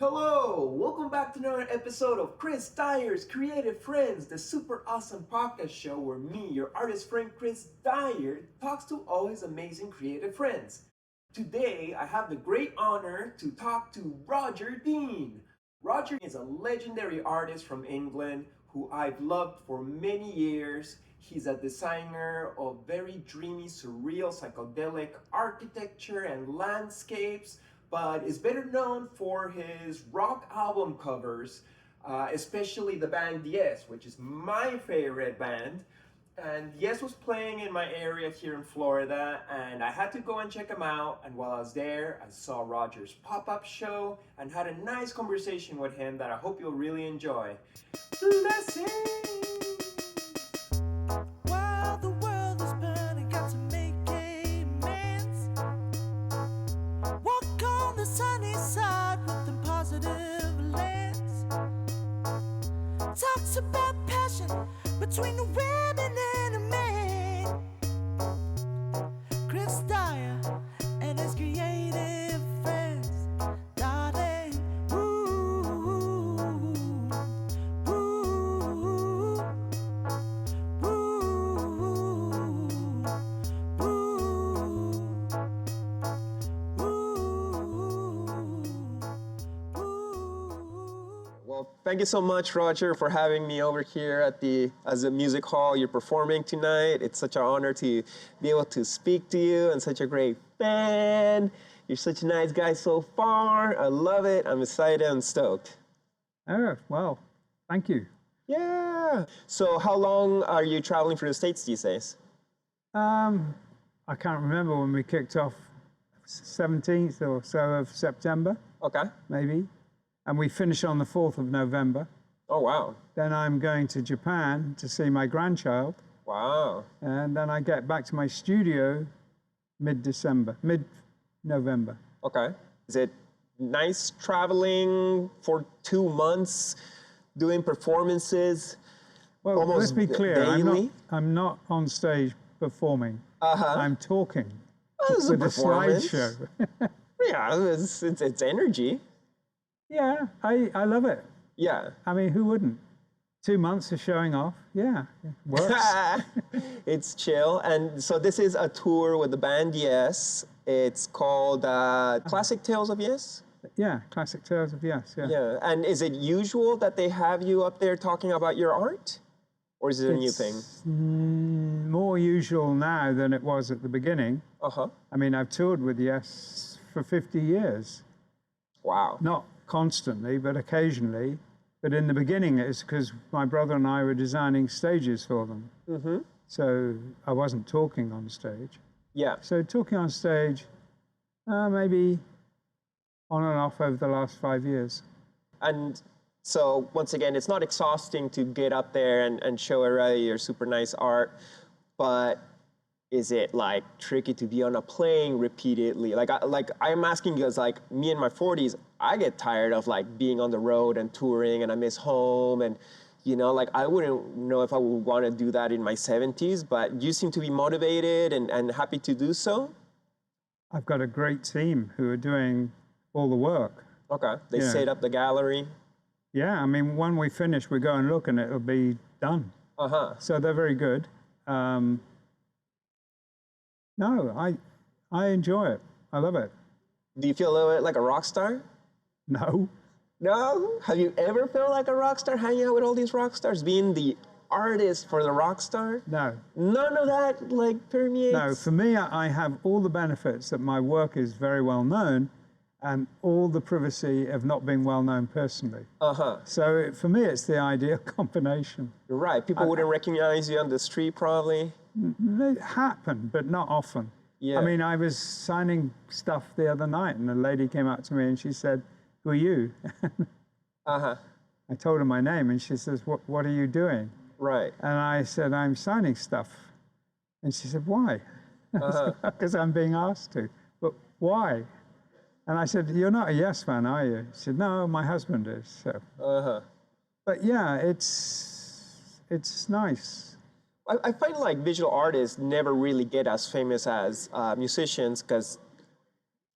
Hello! Welcome back to another episode of Chris Dyer's Creative Friends, the super awesome podcast show where me, your artist friend Chris Dyer, talks to all his amazing creative friends. Today, I have the great honor to talk to Roger Dean. Roger is a legendary artist from England who I've loved for many years. He's a designer of very dreamy, surreal, psychedelic architecture and landscapes, but is better known for his rock album covers, especially the band Yes, which is my favorite band. And Yes was playing in my area here in Florida, and I had to go and check him out. And while I was there, I saw Roger's pop-up show and had a nice conversation with him that I hope you'll really enjoy. Blessings! While the world is burning, got to make amends. Walk on the sunny side with a positive lens. Talks about passion between a women and a man. Chris Dyer and his creative friends. Darling, ooh, ooh, Well, thank you so much, Roger, for having me over here at the music hall you're performing tonight. It's such an honor to be able to speak to you and such a great fan. You're such a nice guy so far. I love it. I'm excited and stoked. Oh, well, thank you. Yeah. So how long are you traveling for the States these days? I can't remember when we kicked off, 17th or so of September, Okay. maybe. And we finish on the 4th of November. Oh, wow. Then I'm going to Japan to see my grandchild. Wow. And then I get back to my studio mid-November. Okay. Is it nice traveling for 2 months, doing performances? Well, almost let's be clear. daily? I'm not on stage performing. Uh-huh. I'm talking It's a with a performance. slideshow. Yeah, it's energy. Yeah, I love it. Yeah. I mean, who wouldn't? 2 months of showing off. Yeah, it works. It's chill. And so this is a tour with the band Yes. It's called Classic Tales of Yes. Yeah, Classic Tales of Yes, yeah. Yeah. And is it usual that they have you up there talking about your art? Or is it a new thing? It's more usual now than it was at the beginning. Uh-huh. I mean, I've toured with Yes for 50 years. Wow. Not constantly, but occasionally. But in the beginning, it's because my brother and I were designing stages for them. Mm-hmm. So I wasn't talking on stage. Yeah. So talking on stage, maybe on and off over the last 5 years. And so once again, it's not exhausting to get up there and show everybody your super nice art, but is it like tricky to be on a plane repeatedly? I'm asking because like me in my 40s, I get tired of like being on the road and touring, and I miss home, and like I wouldn't know if I would want to do that in my 70s, but you seem to be motivated and happy to do so. I've got a great team who are doing all the work. Okay, they Yeah. set up the gallery. Yeah, I mean, when we finish, we go and look and it'll be done. Uh-huh. So they're very good. No, I enjoy it. I love it. Do you feel a little bit like a rock star? No, No? Have you ever felt like a rock star hanging out with all these rock stars, being the artist for the rock star? no, None of that like permeates? no. For me, I have all the benefits that my work is very well known and all the privacy of not being well known personally. Uh-huh. So for me, it's the ideal combination. You're right. People wouldn't recognize you on the street probably. It happened, but not often. Yeah. I mean, I was signing stuff the other night and a lady came up to me and she said, "Who are you?" Uh-huh. I told her my name and she says, what are you doing? Right. And I said, "I'm signing stuff." And she said, "Why?" Uh-huh. Because I'm being asked to. "But why?" And I said, "You're not a Yes fan, are you?" She said, "No, my husband is." So. Uh-huh. But yeah, it's nice. I find like visual artists never really get as famous as musicians because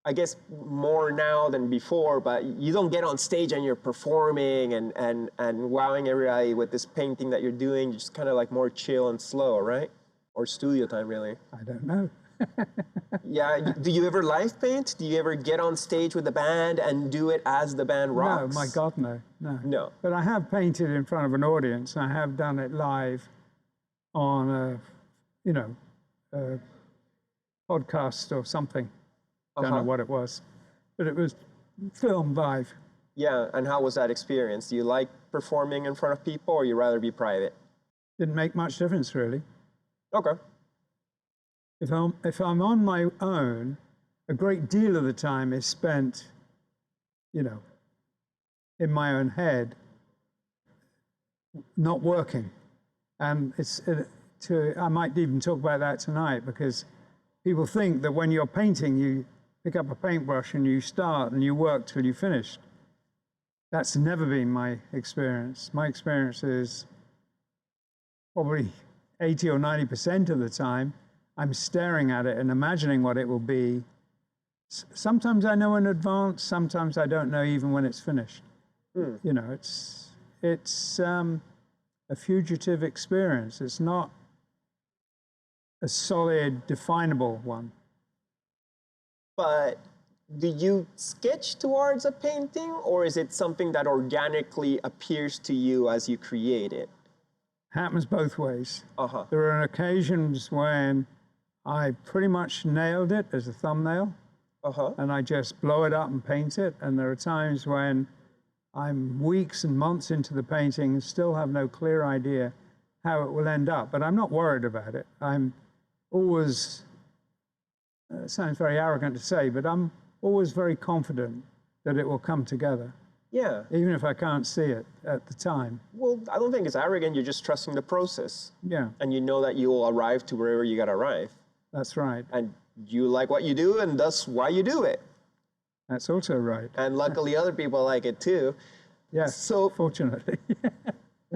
I guess more now than before, but you don't get on stage and you're performing and wowing everybody with this painting that you're doing. You're just kind of like more chill and slow, right? Or studio time, really. I don't know. Yeah, do you ever live paint? Do you ever get on stage with the band and do it as the band rocks? No, my God, no, no. No. But I have painted in front of an audience. I have done it live on a podcast or something. Don't know what it was, but it was filmed live. Yeah, and how was that experience? Do you like performing in front of people, or you rather be private? Didn't make much difference, really. Okay. If I'm on my own, a great deal of the time is spent, in my own head, not working. And I might even talk about that tonight, because people think that when you're painting, you pick up a paintbrush and you start and you work till you finish. That's never been my experience. My experience is probably 80 or 90% of the time, I'm staring at it and imagining what it will be. Sometimes I know in advance, sometimes I don't know even when it's finished. It's a fugitive experience. It's not a solid, definable one. But do you sketch towards a painting, or is it something that organically appears to you as you create it? Happens both ways. Uh-huh. There are occasions when I pretty much nailed it as a thumbnail, and I just blow it up and paint it. And there are times when I'm weeks and months into the painting and still have no clear idea how it will end up. But I'm not worried about it. I'm always, it sounds very arrogant to say, but I'm always very confident that it will come together. Yeah. Even if I can't see it at the time. Well, I don't think it's arrogant. You're just trusting the process. Yeah. And you know that you will arrive to wherever you got to arrive. That's right. And you like what you do, and that's why you do it. That's also right. And luckily other people like it too. Yes, So fortunately.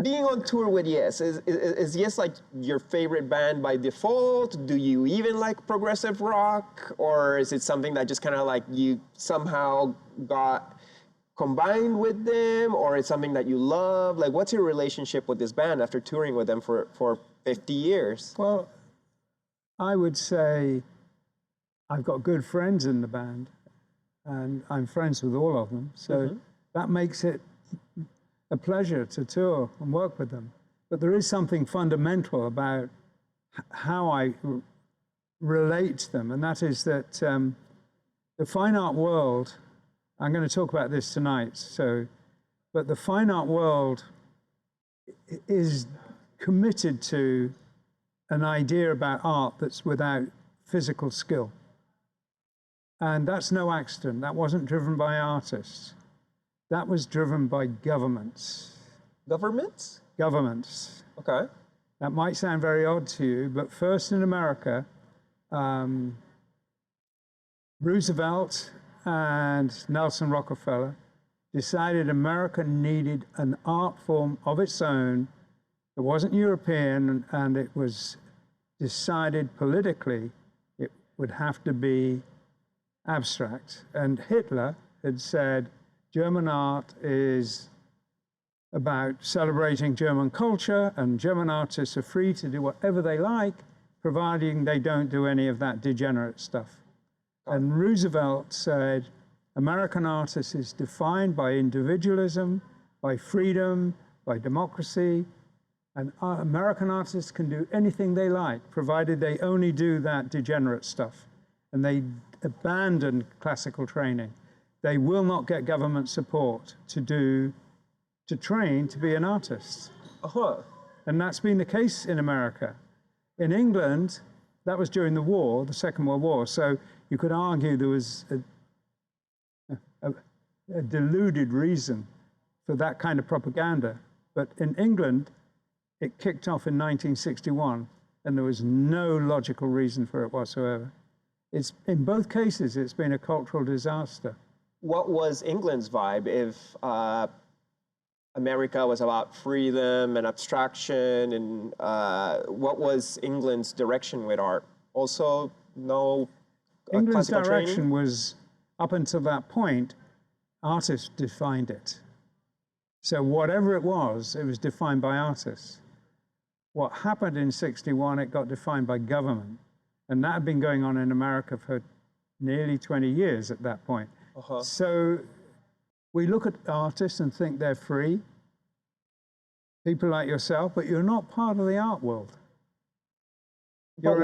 being on tour with Yes, is Yes like your favorite band by default? Do you even like progressive rock? Or is it something that just kind of like you somehow got combined with them? Or it's something that you love? Like, what's your relationship with this band after touring with them for 50 years? Well, I would say I've got good friends in the band, and I'm friends with all of them. So that makes it a pleasure to tour and work with them. But there is something fundamental about how I relate to them, and that is that the fine art world, I'm going to talk about this tonight, but the fine art world is committed to an idea about art that's without physical skill. And that's no accident. That wasn't driven by artists. That was driven by governments. Governments? Governments. Okay. That might sound very odd to you, but first in America, Roosevelt and Nelson Rockefeller decided America needed an art form of its own. It wasn't European, and it was decided politically it would have to be abstract. And Hitler had said German art is about celebrating German culture, and German artists are free to do whatever they like, providing they don't do any of that degenerate stuff. And Roosevelt said American art is defined by individualism, by freedom, by democracy, and American artists can do anything they like, provided they only do that degenerate stuff. And they abandon classical training. They will not get government support to train to be an artist. And that's been the case in America. In England, that was during the war, the Second World War. So you could argue there was a deluded reason for that kind of propaganda. But in England, it kicked off in 1961, and there was no logical reason for it whatsoever. It's, in both cases, it's been a cultural disaster. What was England's vibe if America was about freedom and abstraction, and what was England's direction with art? Also, no England's classical direction training? was up until that point, artists defined it. So whatever it was defined by artists. What happened in 61, it got defined by government. And that had been going on in America for nearly 20 years at that point. So we look at artists and think they're free, people like yourself, but you're not part of the art world. But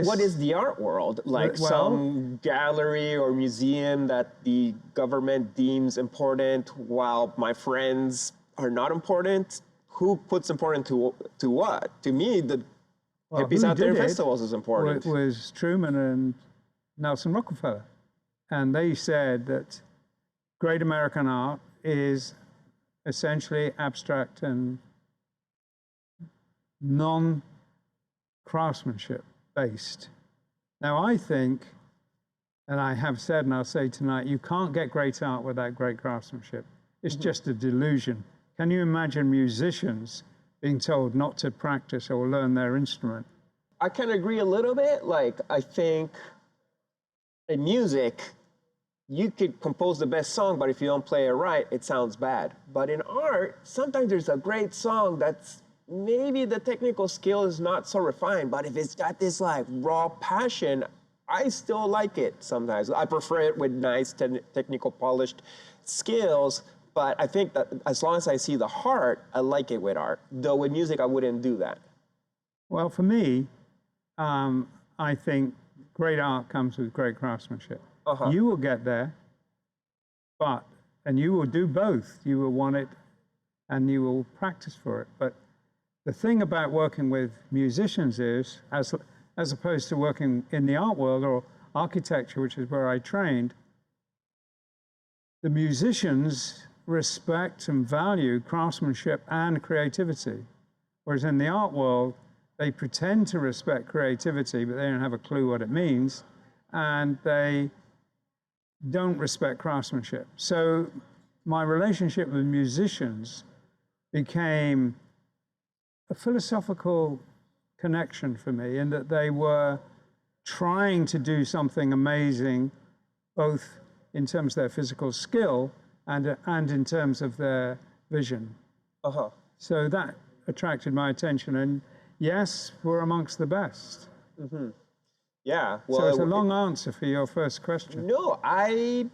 what is the art world? Like some gallery or museum that the government deems important while my friends are not important? Who puts important to what? To me, the hippies out there in festivals is important. It was Truman and Nelson Rockefeller. And they said that great American art is essentially abstract and non-craftsmanship based. Now, I think, and I have said and I'll say tonight, you can't get great art without great craftsmanship. It's just a delusion. Can you imagine musicians being told not to practice or learn their instrument? I can agree a little bit. Like, I think in music, you could compose the best song, but if you don't play it right, it sounds bad. But in art, sometimes there's a great song that's maybe the technical skill is not so refined, but if it's got this like raw passion, I still like it sometimes. I prefer it with nice technical polished skills, but I think that as long as I see the heart, I like it with art. Though with music, I wouldn't do that. Well, for me, I think great art comes with great craftsmanship. You will get there, and you will do both. You will want it and you will practice for it. But the thing about working with musicians is, as opposed to working in the art world or architecture, which is where I trained, the musicians respect and value craftsmanship and creativity. Whereas in the art world, they pretend to respect creativity, but they don't have a clue what it means, and they don't respect craftsmanship. So my relationship with musicians became a philosophical connection for me, in that they were trying to do something amazing, both in terms of their physical skill and in terms of their vision. So that attracted my attention, and yes, we're amongst the best. Yeah. Well, so it's a long answer for your first question. No, I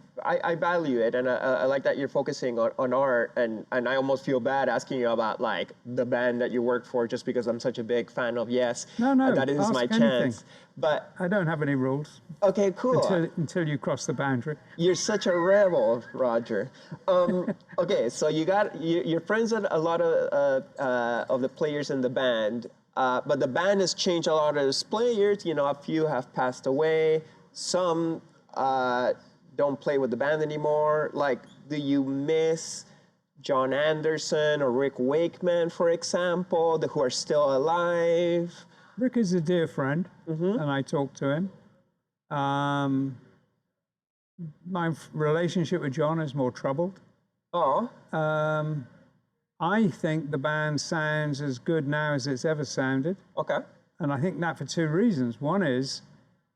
value it, and I like that you're focusing on art, and I almost feel bad asking you about like the band that you work for, just because I'm such a big fan of Yes. No, that is my chance. But I don't have any rules. Okay, cool. Until you cross the boundary. You're such a rebel, Roger. Okay, so you're friends with a lot of the players in the band. But the band has changed a lot of its players. You know, a few have passed away. Some don't play with the band anymore. Like, do you miss John Anderson or Rick Wakeman, for example, who are still alive? Rick is a dear friend, and I talk to him. My relationship with John is more troubled. I think the band sounds as good now as it's ever sounded. And I think that for two reasons. One is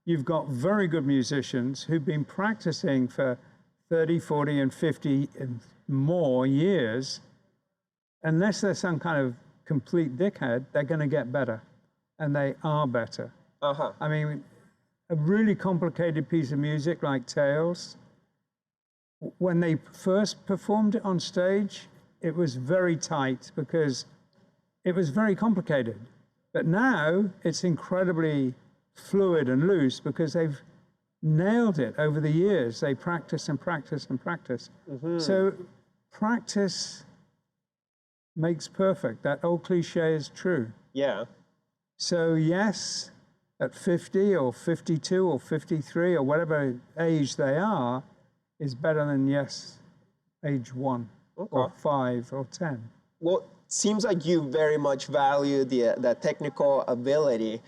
you've got very good musicians who've been practicing for 30, 40, and 50 and more years. Unless they're some kind of complete dickhead, they're going to get better. And they are better. I mean, a really complicated piece of music like Tales, when they first performed it on stage, it was very tight because it was very complicated. But now it's incredibly fluid and loose because they've nailed it over the years. They practice and practice and practice. So practice makes perfect. That old cliche is true. Yeah. So yes, at 50 or 52 or 53 or whatever age they are, is better than yes, age 1. Or 5 or 10. Well, seems like you very much value the technical ability.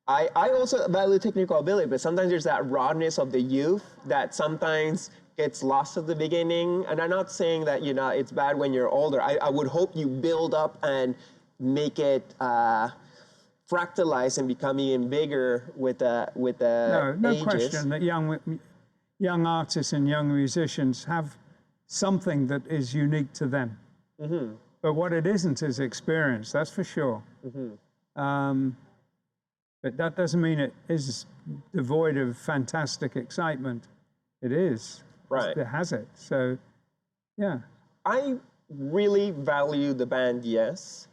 I also value technical ability, but sometimes there's that rawness of the youth that sometimes gets lost at the beginning. And I'm not saying that, you know, it's bad when you're older. I would hope you build up and make it fractalize and become even bigger with the No ages. question that young artists and young musicians have something that is unique to them. But what it isn't is experience, that's for sure. But that doesn't mean it is devoid of fantastic excitement. It is. Right. It has it. So, yeah. I really value the band Yes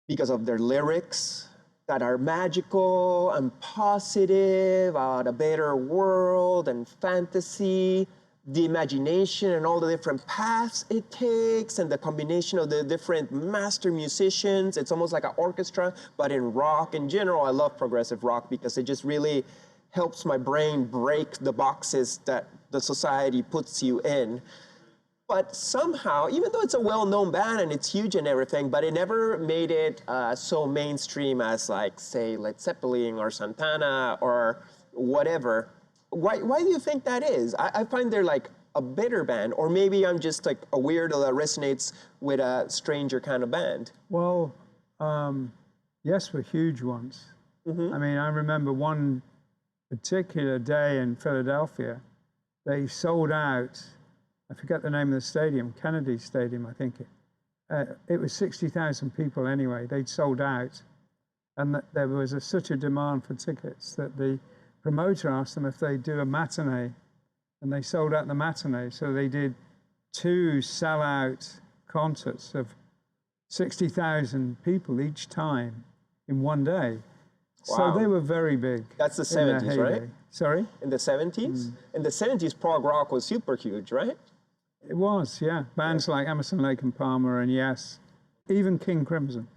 because of their lyrics that are magical and positive about a better world and fantasy, the imagination and all the different paths it takes, and the combination of the different master musicians. It's almost like an orchestra, but in rock. In general, I love progressive rock because it just really helps my brain break the boxes that the society puts you in. But somehow, even though it's a well-known band and it's huge and everything, but it never made it so mainstream as, like, say, Led Zeppelin or Santana or whatever. Why do you think that is? I find they're like a bitter band, or maybe I'm just like a weirdo that resonates with a stranger kind of band. Well, Yes were huge ones. I mean, I remember one particular day in Philadelphia, they sold out, I forget the name of the stadium, Kennedy Stadium, I think. It was 60,000 people anyway. They'd sold out. And there was such a demand for tickets that the promoter asked them if they'd do a matinee. And they sold out the matinee. So they did 2 sellout concerts of 60,000 people each time in one day. Wow. So they were very big. That's the in their 70s, right? heyday. Sorry? In the 70s? In the 70s, prog rock was super huge, right? It was, yeah. Bands like Emerson, Lake and Palmer and Yes, even King Crimson.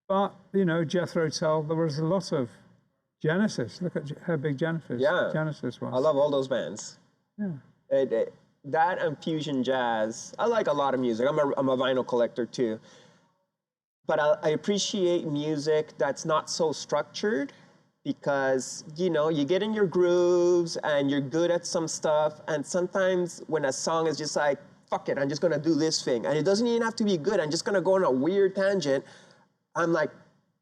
But, you know, Jethro Tull, there was a lot of Genesis. Look at how big Genesis was. I love all those bands. Yeah. That and fusion jazz. I like a lot of music. I'm a vinyl collector too. But I appreciate music that's not so structured because, you know, you get in your grooves and you're good at some stuff. And sometimes when a song is just like, fuck it, I'm just going to do this thing. And it doesn't even have to be good. I'm just going to go on a weird tangent. I'm like,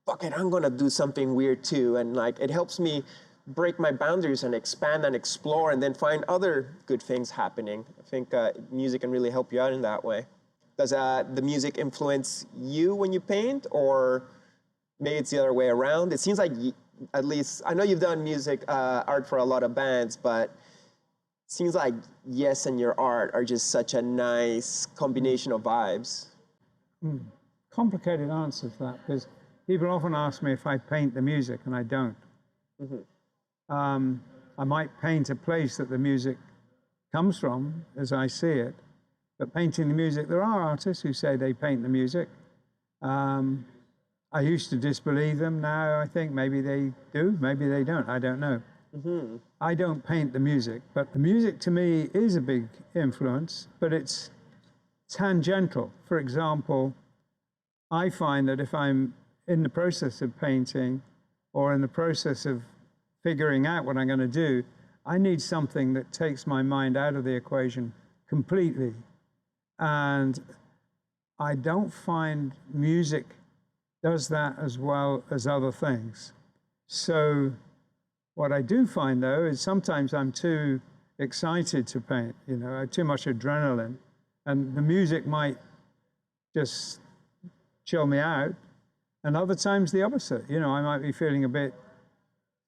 fuck it, I'm going to do something weird too. And like, it helps me break my boundaries and expand and explore and then find other good things happening. I think music can really help you out in that way. Does the music influence you when you paint, or maybe it's the other way around? It seems like, at least, I know you've done music, art for a lot of bands, but it seems like Yes and your art are just such a nice combination of vibes. Complicated answer to that, because people often ask me if I paint the music, and I don't. I might paint a place that the music comes from as I see it, but painting the music, there are artists who say they paint the music. I used to disbelieve them. Now I think maybe they do, maybe they don't. I don't know. I don't paint the music, but the music to me is a big influence, but it's tangential. For example, I find that if I'm in the process of painting or in the process of figuring out what I'm going to do, I need something that takes my mind out of the equation completely. And I don't find music does that as well as other things. So what I do find, though, is sometimes I'm too excited to paint, you know, I have too much adrenaline, and the music might just chill me out. And other times the opposite, you know, I might be feeling a bit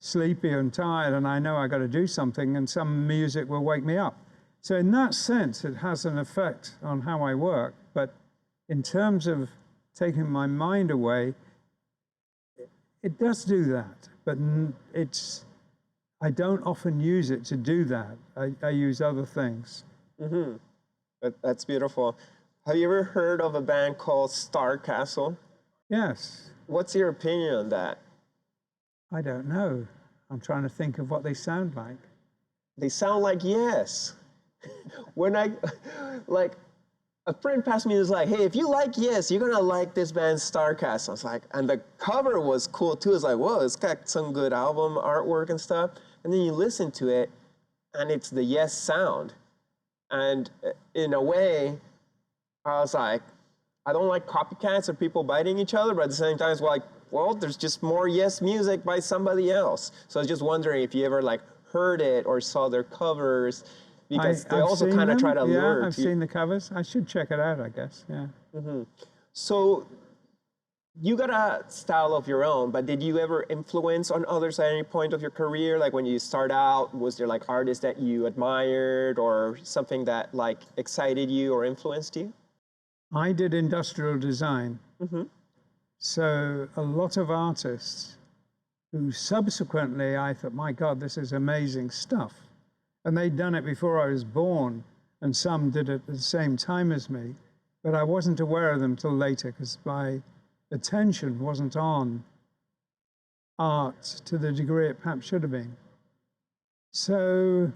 sleepy and tired, and I know I got to do something, and some music will wake me up. So in that sense, it has an effect on how I work. But in terms of taking my mind away, it does do that. But I don't often use it to do that. I use other things. That's beautiful. Have you ever heard of a band called Star Castle? Yes. What's your opinion on that? I don't know. I'm trying to think of what they sound like. They sound like Yes. When like, a friend passed me and was like, hey, if you like Yes, you're gonna like this band Star Castle. I was like, and the cover was cool too. It's like, whoa, it's got some good album artwork and stuff. And then you listen to it, and it's the Yes sound. And in a way, I was like, I don't like copycats or people biting each other, but at the same time, it's like, well, there's just more Yes music by somebody else. So I was just wondering if you ever like heard it or saw their covers, because they I've also seen kind of them. try to lure Yeah, I've to you. seen the covers. I should check it out, I guess. Yeah. So you got a style of your own, but did you ever influence on others at any point of your career? Like when you start out, was there like artists that you admired or something that like excited you or influenced you? I did industrial design. So a lot of artists who subsequently I thought, my God, this is amazing stuff. And they'd done it before I was born, and some did it at the same time as me, but I wasn't aware of them till later because my attention wasn't on art to the degree it perhaps should have been. So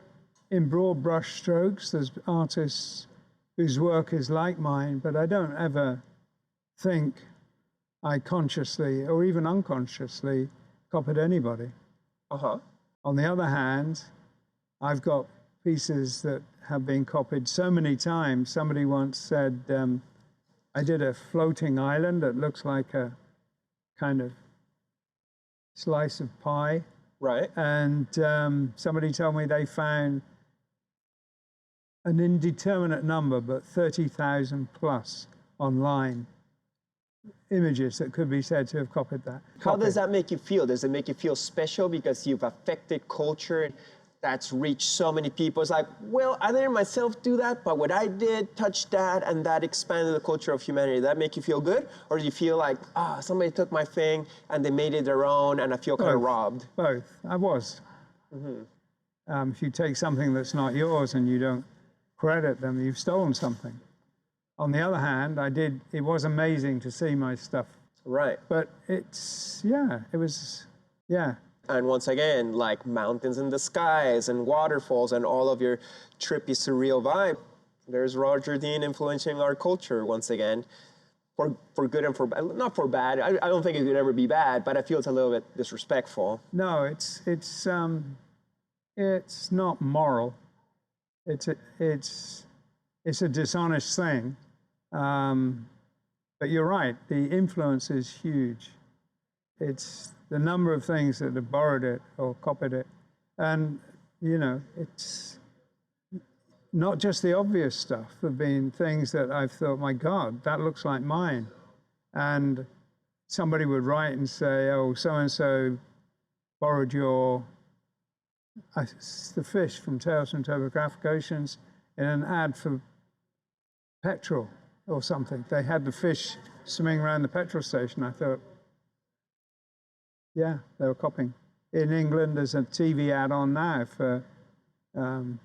in broad brush strokes, there's artists whose work is like mine, but I don't ever think I consciously or even unconsciously copied anybody. On the other hand, I've got pieces that have been copied so many times. Somebody once said, I did a floating island that looks like a kind of slice of pie. Right. And somebody told me they found an indeterminate number, but 30,000 plus online images that could be said to have copied that. How does that make you feel? Does it make you feel special because you've affected culture that's reached so many people? It's like, well, I didn't myself do that, but what I did touched that, and that expanded the culture of humanity. Does that make you feel good? Or do you feel like, somebody took my thing and they made it their own, and I feel kind of robbed? Both. I was. If you take something that's not yours and you don't credit them, you've stolen something. On the other hand, it was amazing to see my stuff. Right. But it was. And once again, like mountains in the skies and waterfalls and all of your trippy, surreal vibe, there's Roger Dean influencing our culture once again, for good and for bad. Not for bad. I don't think it could ever be bad, but I feel it's a little bit disrespectful. No, it's not moral. It's a dishonest thing. But you're right. The influence is huge. It's the number of things that have borrowed it or copied it. And, it's not just the obvious stuff. There have been things that I've thought, my God, that looks like mine. And somebody would write and say, oh, so-and-so borrowed the fish from Tales from Topographic Oceans in an ad for petrol or something. They had the fish swimming around the petrol station. I thought, yeah, they were copying. In England, there's a TV ad on now for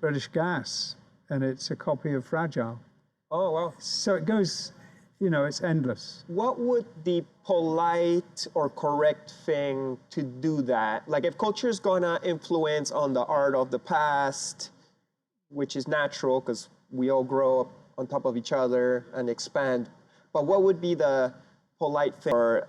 British Gas, and it's a copy of Fragile. Oh, wow. So it goes, it's endless. What would the polite or correct thing to do that? Like if culture is gonna influence on the art of the past, which is natural because we all grow up on top of each other and expand, but what would be the polite thing for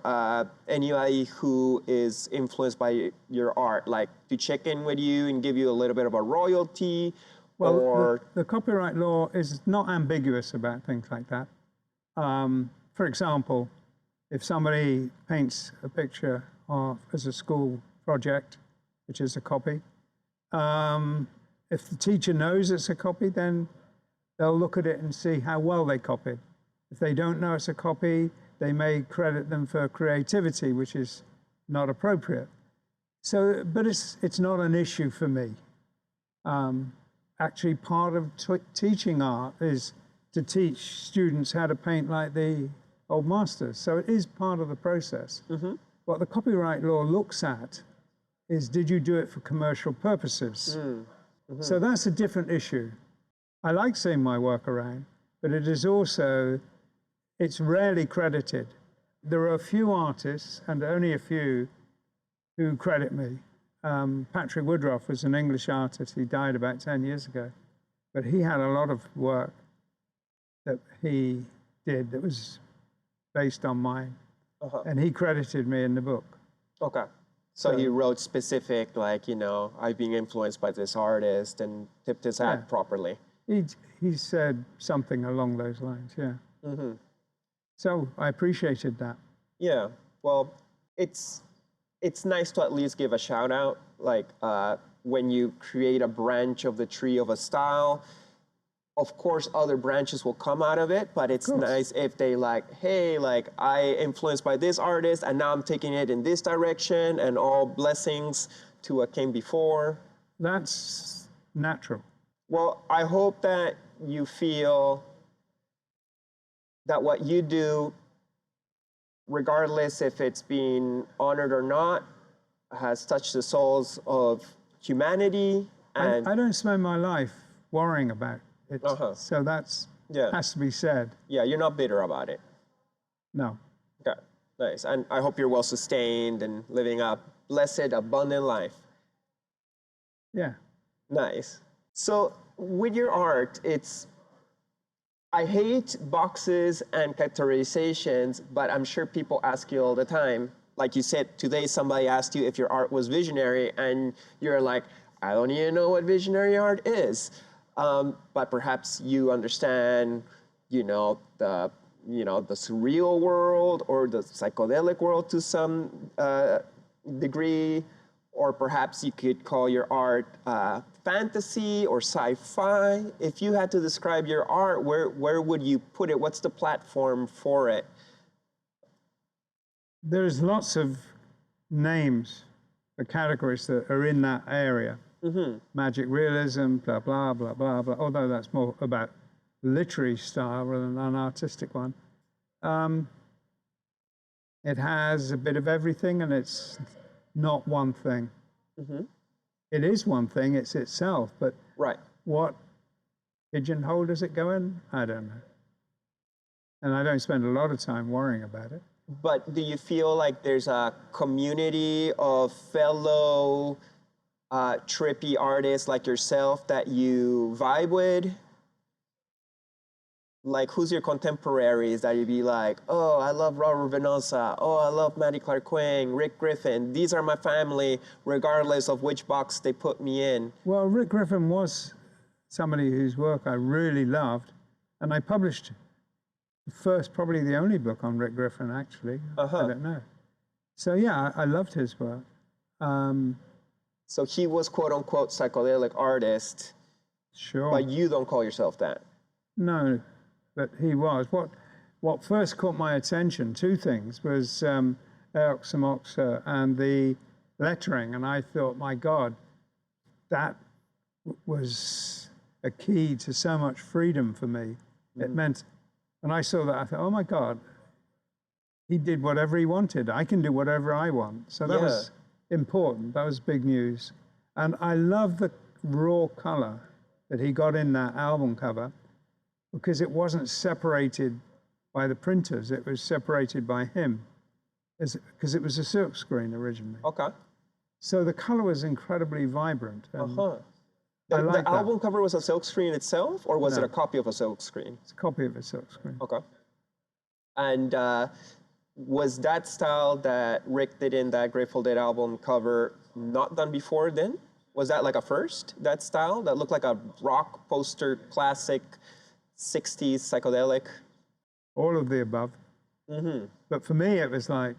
anybody who is influenced by your art, like to check in with you and give you a little bit of a royalty? Well, or the copyright law is not ambiguous about things like that. For example, if somebody paints a picture as a school project, which is a copy, if the teacher knows it's a copy, then they'll look at it and see how well they copied. If they don't know it's a copy, they may credit them for creativity, which is not appropriate. So, but it's not an issue for me. Actually, part of teaching art is to teach students how to paint like the old masters. So it is part of the process. What the copyright law looks at is, did you do it for commercial purposes? So that's a different issue. I like seeing my work around, but it is also, it's rarely credited. There are a few artists, and only a few, who credit me. Patrick Woodroffe was an English artist. He died about 10 years ago. But he had a lot of work that he did that was based on mine. And he credited me in the book. Okay. So he wrote specific, like, I've been influenced by this artist and tipped his hat properly. He said something along those lines, yeah. So I appreciated that. Yeah. Well, it's nice to at least give a shout out. Like, when you create a branch of the tree of a style, of course, other branches will come out of it, but it's nice if they like, hey, like I influenced by this artist and now I'm taking it in this direction and all blessings to what came before. That's natural. Well, I hope that you feel that what you do, regardless if it's being honored or not, has touched the souls of humanity. And I don't spend my life worrying about it. So that's has to be said. Yeah, you're not bitter about it. No. Okay, nice. And I hope you're well sustained and living a blessed, abundant life. Yeah. Nice. So with your art, I hate boxes and categorizations, but I'm sure people ask you all the time. Like you said, today somebody asked you if your art was visionary, and you're like, I don't even know what visionary art is. But perhaps you understand, the surreal world or the psychedelic world to some degree, or perhaps you could call your art fantasy or sci-fi. If you had to describe your art, where would you put it? What's the platform for it? There's lots of names or categories that are in that area. Magic realism, blah, blah, blah, blah, blah, although that's more about literary style rather than an artistic one. It has a bit of everything, and it's not one thing. It is one thing, it's itself, but what pigeonhole does it go in? I don't know. And I don't spend a lot of time worrying about it. But do you feel like there's a community of fellow trippy artists like yourself that you vibe with? Like, who's your contemporaries that you'd be like, oh, I love Robert Venosa, oh, I love Matty Clark Quang, Rick Griffin. These are my family, regardless of which box they put me in. Well, Rick Griffin was somebody whose work I really loved, and I published the first, probably the only book on Rick Griffin, actually. I don't know. So, yeah, I loved his work. So he was quote-unquote psychedelic artist. Sure. But you don't call yourself that. No, but he was. What first caught my attention, two things, was Eoxamoxa and the lettering. And I thought, my God, that was a key to so much freedom for me. It meant, when I saw that, I thought, oh my God, he did whatever he wanted. I can do whatever I want. So that was important. That was big news. And I love the raw color that he got in that album cover, because it wasn't separated by the printers. It was separated by him, because it was a silk screen originally. Okay. So the color was incredibly vibrant. The album cover was a silk screen itself, or was it a copy of a silk screen? It's a copy of a silk screen. Okay. And was that style that Rick did in that Grateful Dead album cover not done before then? Was that like a first, that style? That looked like a rock poster, classic, 60s psychedelic? All of the above. But for me, it was like,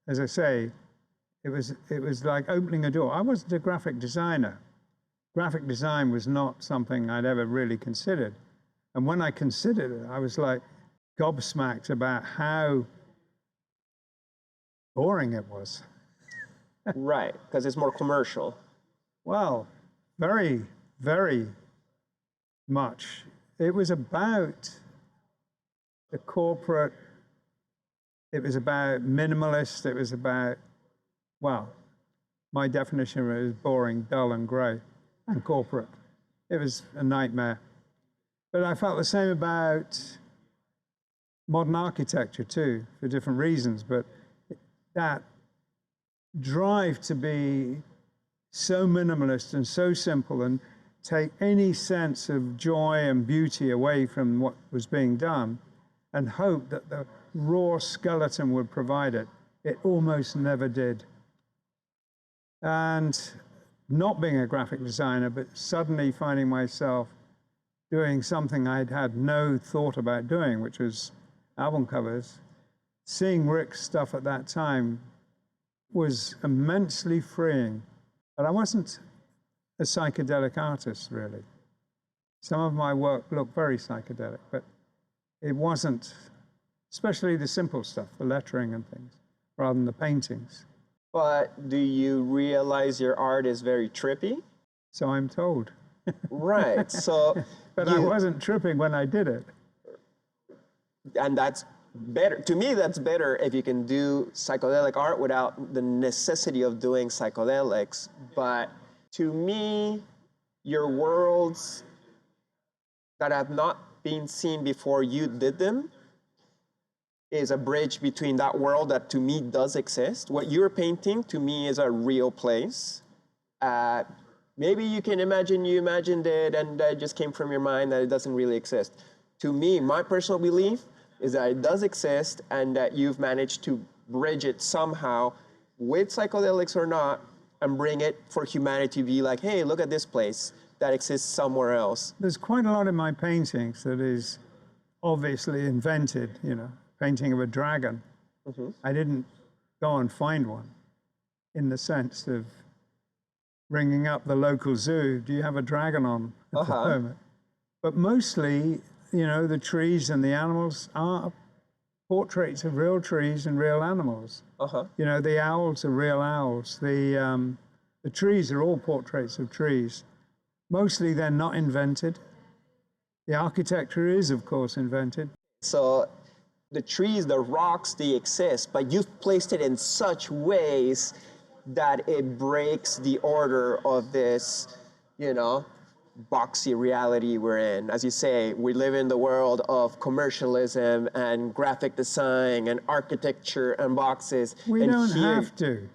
as I say, it was like opening a door. I wasn't a graphic designer. Graphic design was not something I'd ever really considered. And when I considered it, I was like gobsmacked about how boring it was. Right, because it's more commercial. Well, very, very much. It was about the corporate, it was about minimalist, it was about, well, my definition of it was boring, dull, and grey, and corporate. It was a nightmare. But I felt the same about modern architecture too, for different reasons, but that drive to be so minimalist and so simple and take any sense of joy and beauty away from what was being done and hope that the raw skeleton would provide it. It almost never did. And not being a graphic designer, but suddenly finding myself doing something I'd had no thought about doing, which was album covers, seeing Rick's stuff at that time was immensely freeing. But I wasn't a psychedelic artist, really. Some of my work looked very psychedelic, but it wasn't, especially the simple stuff, the lettering and things, rather than the paintings. But do you realize your art is very trippy? So I'm told. Right. So, But I wasn't tripping when I did it. and that's better. To me, that's better if you can do psychedelic art without the necessity of doing psychedelics. But to me, your worlds that have not been seen before you did them is a bridge between that world that to me does exist. What you're painting to me is a real place. Maybe you can imagine you imagined it and it just came from your mind that it doesn't really exist. To me, my personal belief is that it does exist and that you've managed to bridge it somehow with psychedelics or not and bring it for humanity to be like, hey, look at this place that exists somewhere else. There's quite a lot in my paintings that is obviously invented, you know, painting of a dragon. Mm-hmm. I didn't go and find one in the sense of ringing up the local zoo. Do you have a dragon on at the moment? But mostly, you know, the trees and the animals are portraits of real trees and real animals. You know, the owls are real owls. The trees are all portraits of trees. Mostly they're not invented. The architecture is, of course, invented. So the trees, the rocks, they exist, but you've placed it in such ways that it breaks the order of this, you know, boxy reality we're in. As you say, we live in the world of commercialism and graphic design and architecture and boxes. We and don't here, have to.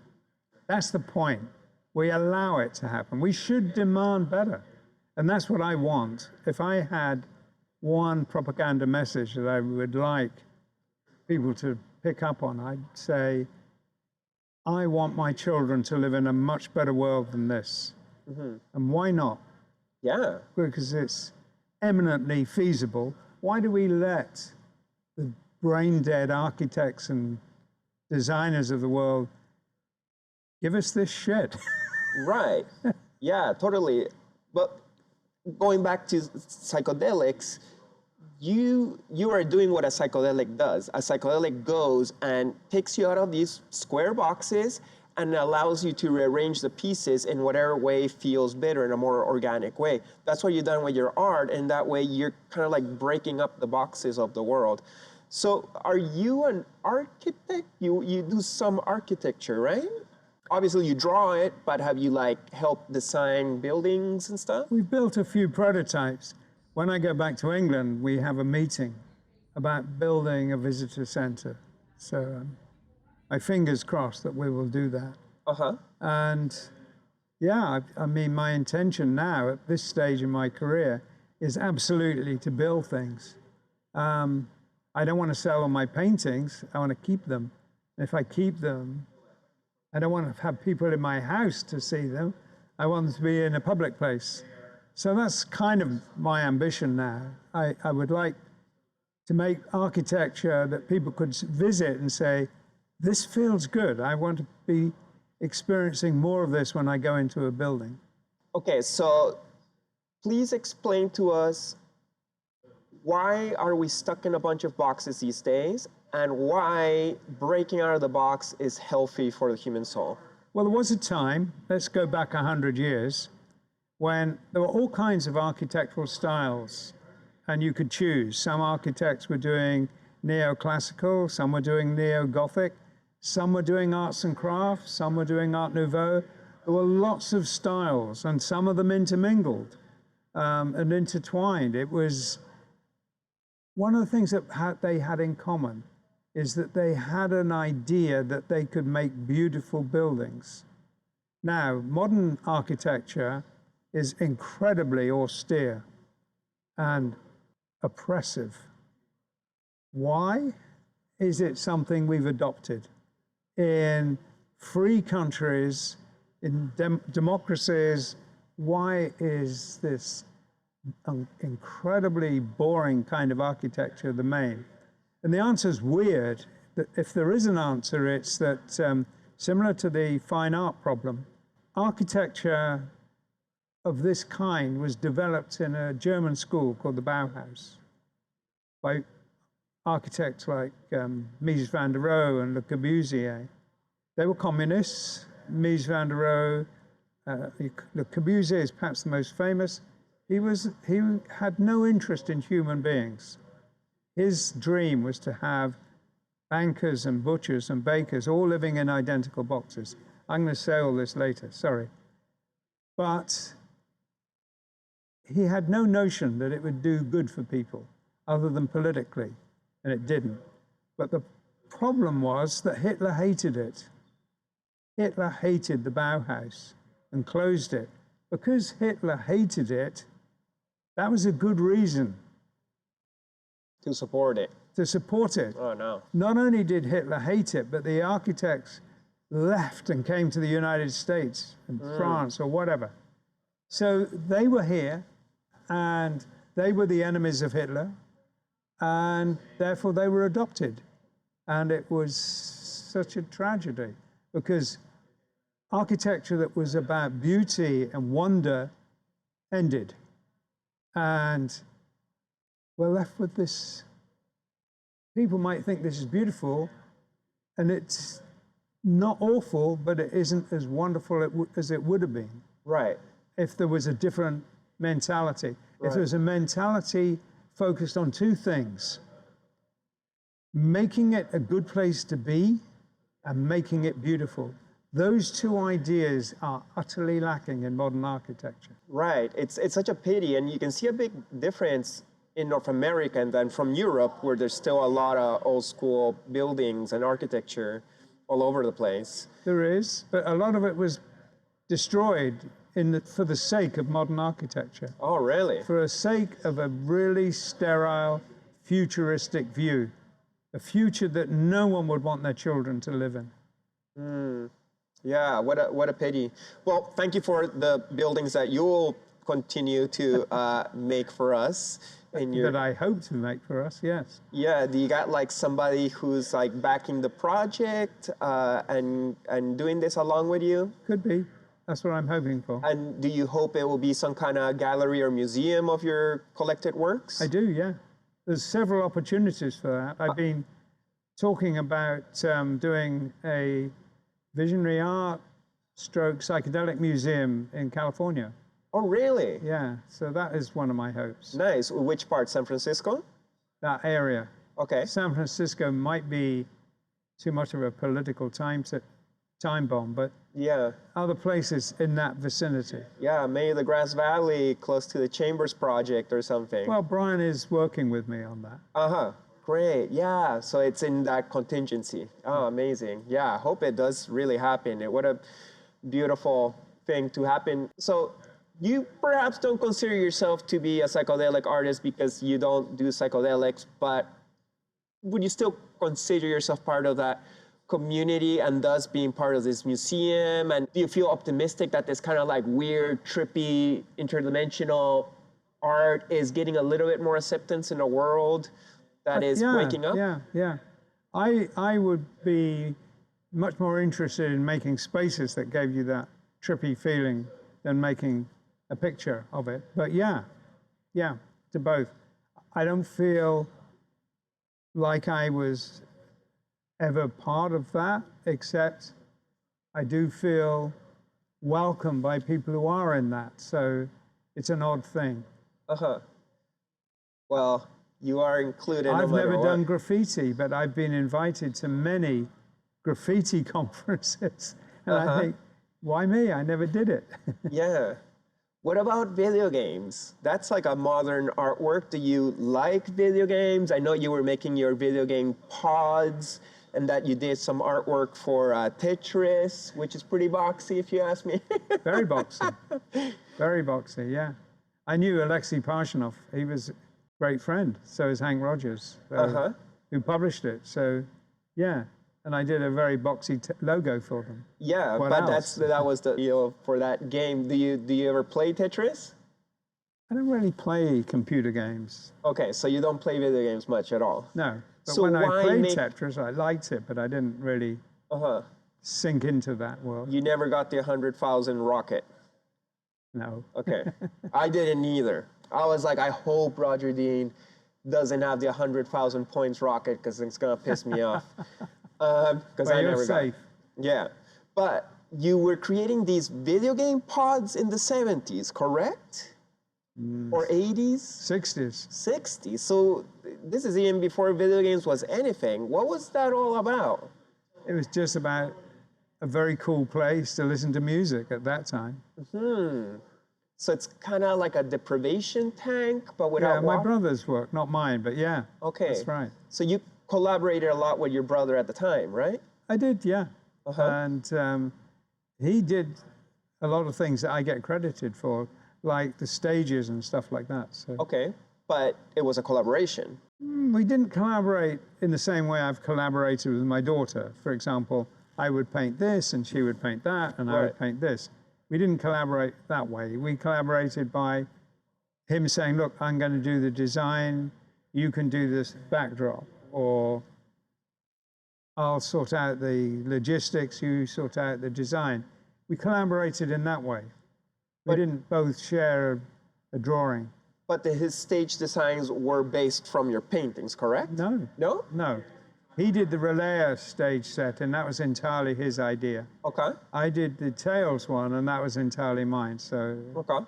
That's the point. We allow it to happen. We should demand better. And that's what I want. If I had one propaganda message that I would like people to pick up on, I'd say, I want my children to live in a much better world than this. And why not? Yeah. Because it's eminently feasible. Why do we let the brain-dead architects and designers of the world give us this shit? Right. Yeah, totally. But going back to psychedelics, you are doing what a psychedelic does. A psychedelic goes and takes you out of these square boxes and allows you to rearrange the pieces in whatever way feels better in a more organic way. That's what you've done with your art, and that way you're kind of like breaking up the boxes of the world. So are you an architect? You do some architecture, right? Obviously you draw it, but have you like helped design buildings and stuff? We've built a few prototypes. When I go back to England, we have a meeting about building a visitor center. So my fingers crossed that we will do that. And yeah, I mean, my intention now at this stage in my career is absolutely to build things. I don't want to sell all my paintings. I want to keep them. And if I keep them, I don't want to have people in my house to see them. I want them to be in a public place. So that's kind of my ambition now. I would like to make architecture that people could visit and say, this feels good. I want to be experiencing more of this when I go into a building. Okay, so please explain to us, why are we stuck in a bunch of boxes these days, and why breaking out of the box is healthy for the human soul? Well, there was a time, let's go back 100 years, when there were all kinds of architectural styles, and you could choose. Some architects were doing neoclassical, some were doing neo-Gothic, some were doing arts and crafts, some were doing Art Nouveau. There were lots of styles, and some of them intermingled and intertwined. It was one of the things that they had in common is that they had an idea that they could make beautiful buildings. Now, modern architecture is incredibly austere and oppressive. Why is it something we've adopted? In free countries, in democracies, why is this incredibly boring kind of architecture the main? And the answer is weird. That if there is an answer, it's that similar to the fine art problem, architecture of this kind was developed in a German school called the Bauhaus by architects like Mies van der Rohe and Le Corbusier. They were communists. Mies van der Rohe, Le Corbusier is perhaps the most famous. He had no interest in human beings. His dream was to have bankers and butchers and bakers all living in identical boxes. I'm going to say all this later, sorry. But he had no notion that it would do good for people other than politically, and it didn't. But the problem was that Hitler hated it. Hitler hated the Bauhaus and closed it. Because Hitler hated it, that was a good reason To support it. to support it. Oh, no. Not only did Hitler hate it, but the architects left and came to the United States and France or whatever. So they were here, and they were the enemies of Hitler, and therefore they were adopted. And it was such a tragedy, because architecture that was about beauty and wonder ended. And we're left with this. People might think this is beautiful, and it's not awful, but it isn't as wonderful as it would have been Right. if there was a different mentality. If there was a mentality focused on two things: making it a good place to be and making it beautiful. Those two ideas are utterly lacking in modern architecture. Right. It's such a pity, and you can see a big difference in North America and then from Europe, where there's still a lot of old school buildings and architecture all over the place. There is, but a lot of it was destroyed for the sake of modern architecture, Oh, really? for the sake of a really sterile, futuristic view, a future that no one would want their children to live in. Yeah, what a pity. Well, thank you for the buildings that you'll continue to make for us. In your, That I hope to make for us, yes. yeah, do you got like somebody who's like backing the project and doing this along with you? Could be. That's what I'm hoping for. And do you hope it will be some kind of gallery or museum of your collected works? I do, yeah. There's several opportunities for that. I've been talking about doing a visionary art stroke psychedelic museum in California. Oh, really? Yeah, so that is one of my hopes. Nice. Which part? San Francisco? That area. Okay. San Francisco might be too much of a political time bomb, but Yeah. other places in that vicinity. Yeah, maybe the Grass Valley, close to the Chambers Project or something. Well, Brian is working with me on that. Uh-huh. Great. Yeah. So it's in that contingency. Oh, amazing. Yeah. I hope it does really happen. What a beautiful thing to happen. So you perhaps don't consider yourself to be a psychedelic artist because you don't do psychedelics, but would you still consider yourself part of that community and thus being part of this museum? And do you feel optimistic that this kind of like weird, trippy, interdimensional art is getting a little bit more acceptance in a world that is waking up? Yeah. I would be much more interested in making spaces that gave you that trippy feeling than making a picture of it. But yeah, to both. I don't feel like I was ever part of that, except I do feel welcomed by people who are in that. So it's an odd thing. Uh-huh. Well, you are included. I've no matter never what. done graffiti, but I've been invited to many graffiti conferences. And I think, why me? I never did it. Yeah. What about video games? That's like a modern artwork. Do you like video games? I know you were making your video game pods and that you did some artwork for Tetris, which is pretty boxy if you ask me. Very boxy. Very boxy, yeah. I knew Alexei Parshinov. He was a great friend. So is Hank Rogers, who published it. So, yeah. And I did a very boxy logo for them. Yeah, What but else? that was the for that game. Do you ever play Tetris? I don't really play computer games. Okay, so you don't play video games much at all. No. But So when I why played make- Tetris, I liked it, but I didn't really sink into that world. You never got the 100,000 rocket. No. Okay. I didn't either. I was like, I hope Roger Dean doesn't have the 100,000 points rocket because it's going to piss me off. Because But I you're never safe. got. Yeah. But you were creating these video game pods in the 70s, correct? Or 80s? 60s. 60s. So this is even before video games was anything. What was that all about? It was just about a very cool place to listen to music at that time. So it's kind of like a deprivation tank, but without Yeah, my water? brother's work, not mine, but yeah. Okay. That's right. So you collaborated a lot with your brother at the time, right? I did, yeah. Uh-huh. And he did a lot of things that I get credited for, like the stages and stuff like that. So Okay. But it was a collaboration. we didn't collaborate in the same way I've collaborated with my daughter. For example, I would paint this and she would paint that and I Right. would paint this. We didn't collaborate that way. We collaborated by him saying, look, I'm going to do the design, you can do this backdrop, or I'll sort out the logistics, you sort out the design. We collaborated in that way. We didn't both share a drawing. But his stage designs were based from your paintings, correct? No, No? no. He did the Relaya stage set, and that was entirely his idea. Okay. I did the Tails one, and that was entirely mine. So Okay.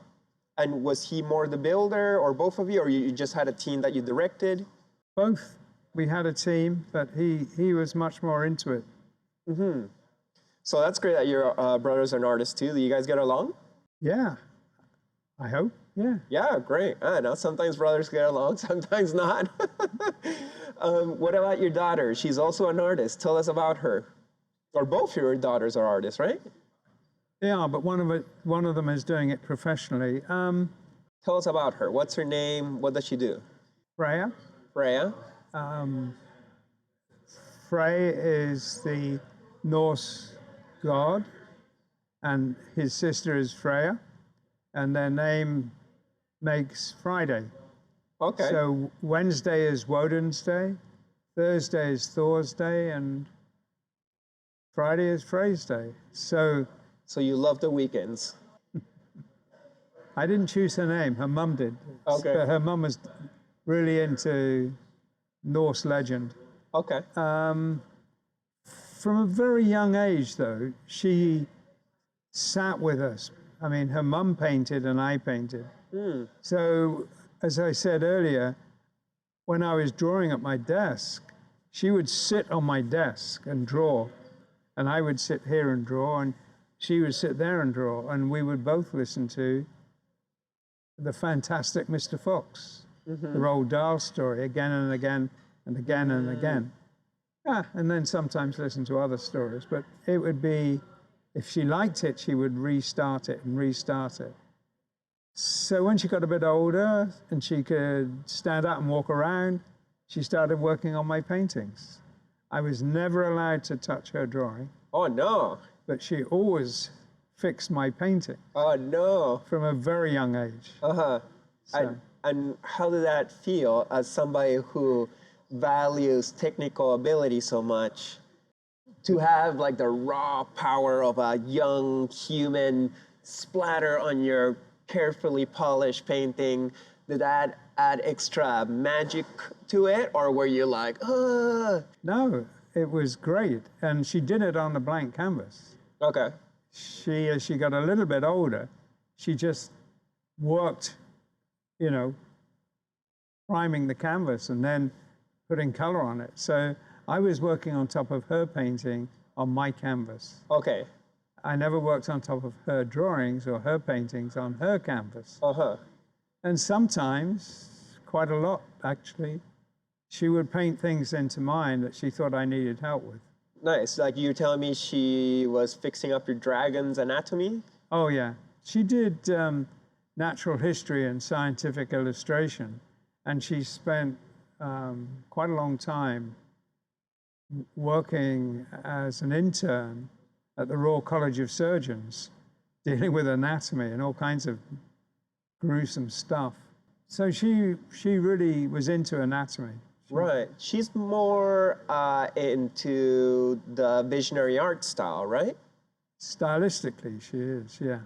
And was he more the builder, or both of you, or you just had a team that you directed? both, we had a team, but he was much more into it. So that's great that your brother's an artist too. Do you guys get along? Yeah, I hope. Yeah. Yeah, great. I know sometimes brothers get along, sometimes not. What about your daughter? She's also an artist. Tell us about her. Or both your daughters are artists, right? Yeah, but one of them is doing it professionally. Tell us about her. What's her name? What does she do? Freya. Freya? Frey is the Norse god, and his sister is Freya, and their name makes Friday. Okay. So Wednesday is Woden's day, Thursday is Thor's day, and Friday is Frey's day. So So you love the weekends. I didn't choose her name, her mum did. Okay. But her mum was really into Norse legend. Okay. From a very young age, though, she sat with us. I mean, her mum painted and I painted. So, as I said earlier, when I was drawing at my desk, she would sit on my desk and draw, and I would sit here and draw, and she would sit there and draw, and we would both listen to the fantastic Mr. Fox, the Roald Dahl story, again and again and again and again. Yeah, and then sometimes listen to other stories, but it would be, if she liked it, she would restart it and restart it. So when she got a bit older and she could stand up and walk around, she started working on my paintings. I was never allowed to touch her drawing, Oh, no. but she always fixed my painting Oh, no. from a very young age. Uh-huh. So- And how did that feel as somebody who values technical ability so much, to have like the raw power of a young human splatter on your carefully polished painting? Did that add extra magic to it, or were you like, ah? No, it was great. And she did it on a blank canvas. Okay. As she got a little bit older, she just worked, priming the canvas and then putting color on it. So I was working on top of her painting on my canvas. Okay. I never worked on top of her drawings or her paintings on her canvas. Uh-huh. And sometimes, quite a lot actually, she would paint things into mine that she thought I needed help with. Nice. Like you're telling me she was fixing up your dragon's anatomy? Oh yeah, she did natural history and scientific illustration, and she spent quite a long time working as an intern at the Royal College of Surgeons, dealing with anatomy and all kinds of gruesome stuff. So she really was into anatomy. Right. She's more into the visionary art style, right? Stylistically, she is, yeah.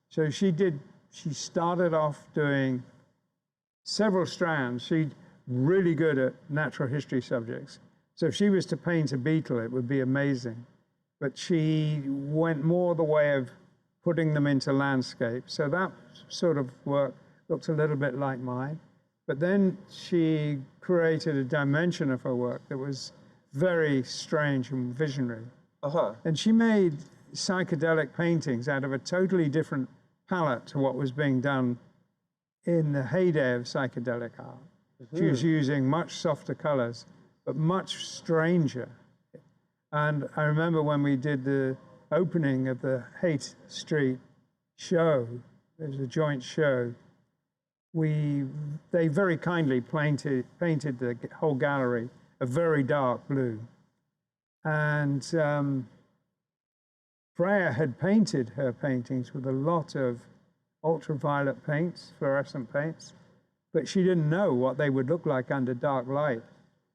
So she started off doing several strands. She's really good at natural history subjects. So if she was to paint a beetle, it would be amazing. But she went more the way of putting them into landscape. So that sort of work looked a little bit like mine. But then she created a dimension of her work that was very strange and visionary. And she made psychedelic paintings out of a totally different palette to what was being done in the heyday of psychedelic art. She was using much softer colors, but much stranger. And I remember when we did the opening of the Haight Street show, it was a joint show, they very kindly painted the whole gallery a very dark blue. And Freya had painted her paintings with a lot of ultraviolet paints, fluorescent paints, but she didn't know what they would look like under dark light.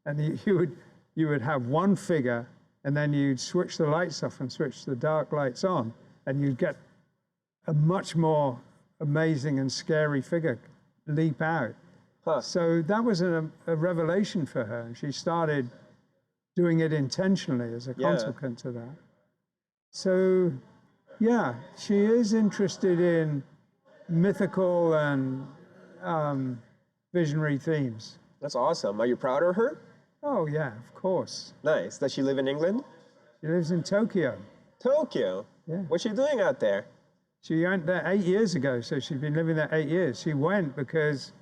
And you would have one figure, and then you'd switch the lights off and switch the dark lights on, and you'd get a much more amazing and scary figure leap out. So that was a revelation for her, and she started doing it intentionally as a consequence of that. So, yeah, she is interested in mythical and visionary themes. That's awesome. Are you proud of her? Oh, yeah, of course. Nice. Does she live in England? She lives in Tokyo. Tokyo? Yeah. What's she doing out there? She went there 8 years ago, so she's been living there 8 years. She went because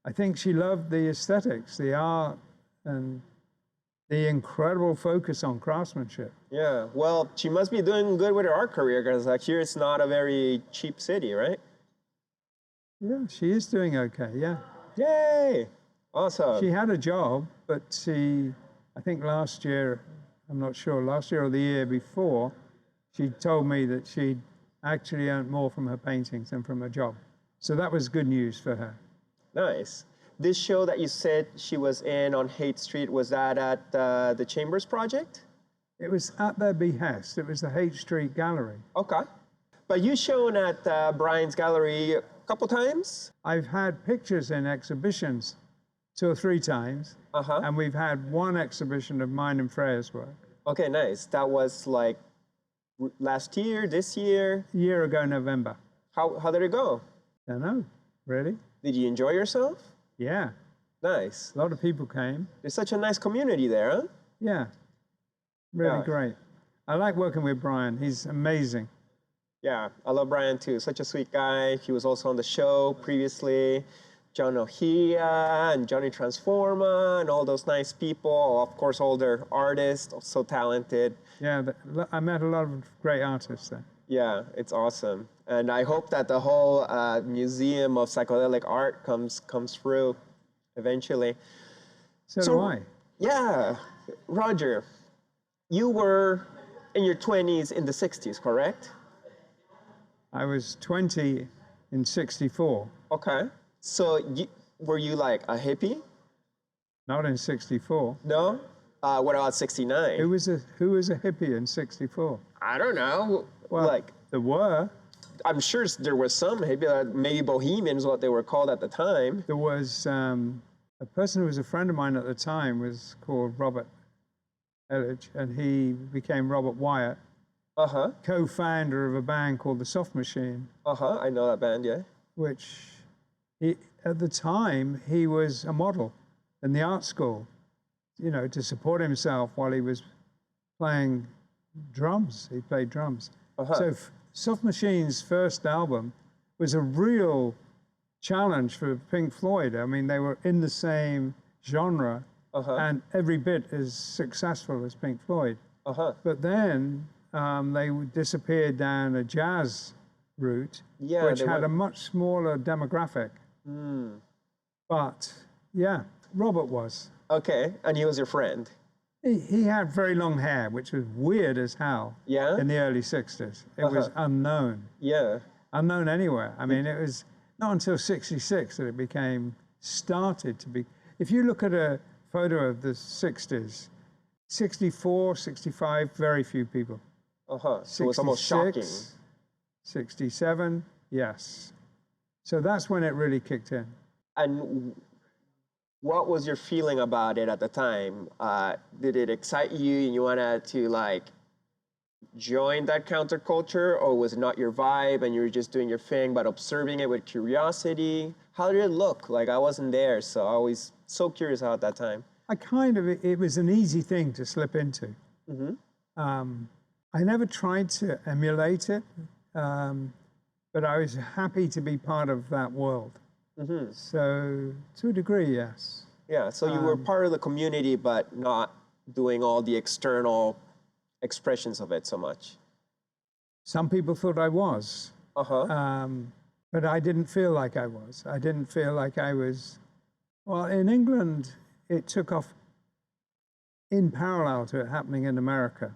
I think she loved the aesthetics, the art, and the incredible focus on craftsmanship. Yeah, well, she must be doing good with her art career, because like here it's not a very cheap city, right? Yeah, she is doing okay, yeah. Yay! Awesome. She had a job, but I think last year, I'm not sure, last year or the year before, she told me that she'd actually earned more from her paintings than from her job. So that was good news for her. Nice. This show that you said she was in on Haight Street, was that at the Chambers Project? It was at their behest. It was the Haight Street Gallery. Okay. But you've shown at Brian's gallery a couple times? I've had pictures in exhibitions 2 or 3 times, and we've had one exhibition of mine and Freya's work. Okay, nice. That was like last year, this year? A year ago, November. How did it go? Don't know, really. Did you enjoy yourself? Yeah. Nice. A lot of people came. There's such a nice community there, huh? Yeah. Really Yeah. great. I like working with Brian. He's amazing. Yeah, I love Brian too. Such a sweet guy. He was also on the show previously. John Ohia and Johnny Transforma and all those nice people. Of course, all their artists, so talented. Yeah, I met a lot of great artists there. Yeah, it's awesome. And I hope that the whole museum of psychedelic art comes through eventually. So do I. Yeah, Roger, you were in your 20s in the 60s, correct? I was 20 in 64. Okay. So were you like a hippie? Not in 64. No? What about 69? Who was a hippie in 64? I don't know. Well, like, there were. I'm sure there was some hippie, maybe bohemians, what they were called at the time. There was a person who was a friend of mine at the time was called Robert Elledge, and he became Robert Wyatt, co-founder of a band called the Soft Machine. I know that band, yeah. Which, at the time, he was a model in the art school, you know, to support himself while he was playing drums. He played drums. So Soft Machine's first album was a real challenge for Pink Floyd. I mean, they were in the same genre and every bit as successful as Pink Floyd. But then they disappeared down a jazz route, which had a much smaller demographic. But yeah, Robert was. Okay, and he was your friend? He had very long hair, which was weird as hell. Yeah? In the early 60s. It was unknown. Yeah. Unknown anywhere. I mean, it was not until 66 that it started to be. If you look at a photo of the 60s, 64, 65, very few people. So it was almost shocking. 67, yes. So that's when it really kicked in. And what was your feeling about it at the time? Did it excite you and you wanted to like join that counterculture, or was it not your vibe and you were just doing your thing but observing it with curiosity? How did it look? Like, I wasn't there, so I was so curious about that time. It was an easy thing to slip into. I never tried to emulate it, but I was happy to be part of that world. So to a degree, yes. Yeah, so you were part of the community but not doing all the external expressions of it so much. Some people thought I was, but I didn't feel like I was. I didn't feel like I was. Well, in England, it took off in parallel to it happening in America.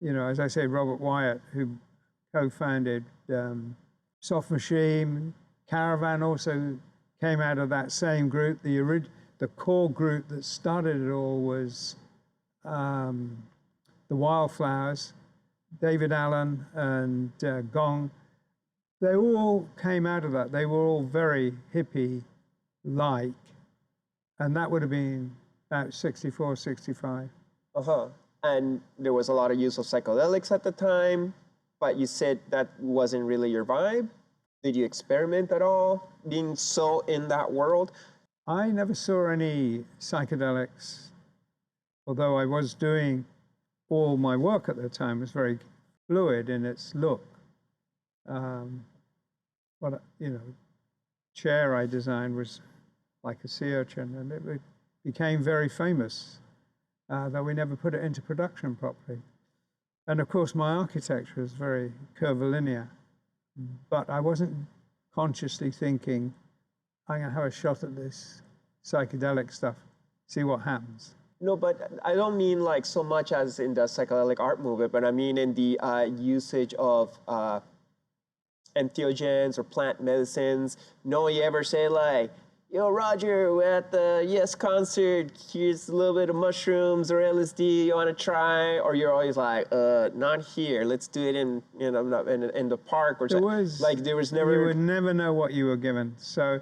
You know, as I say, Robert Wyatt, who co-founded Soft Machine, Caravan also came out of that same group. The core group that started it all was the Wildflowers, David Allen and Gong. They all came out of that. They were all very hippie-like, and that would have been about 64, 65. And there was a lot of use of psychedelics at the time, but you said that wasn't really your vibe. Did you experiment at all, being so in that world? I never saw any psychedelics, although I was doing all my work at the time was very fluid in its look. What, you know, chair I designed was like a sea urchin, and it became very famous, though we never put it into production properly. And of course, my architecture is very curvilinear, but I wasn't consciously thinking, I'm going to have a shot at this psychedelic stuff, see what happens. No, but I don't mean like so much as in the psychedelic art movement, but I mean in the usage of entheogens or plant medicines. No, you ever say like, yo, Roger, we're at the Yes concert, here's a little bit of mushrooms or LSD you want to try? Or you're always like, not here, let's do it in, you know, in the park or something. Like there was never... You would never know what you were given. So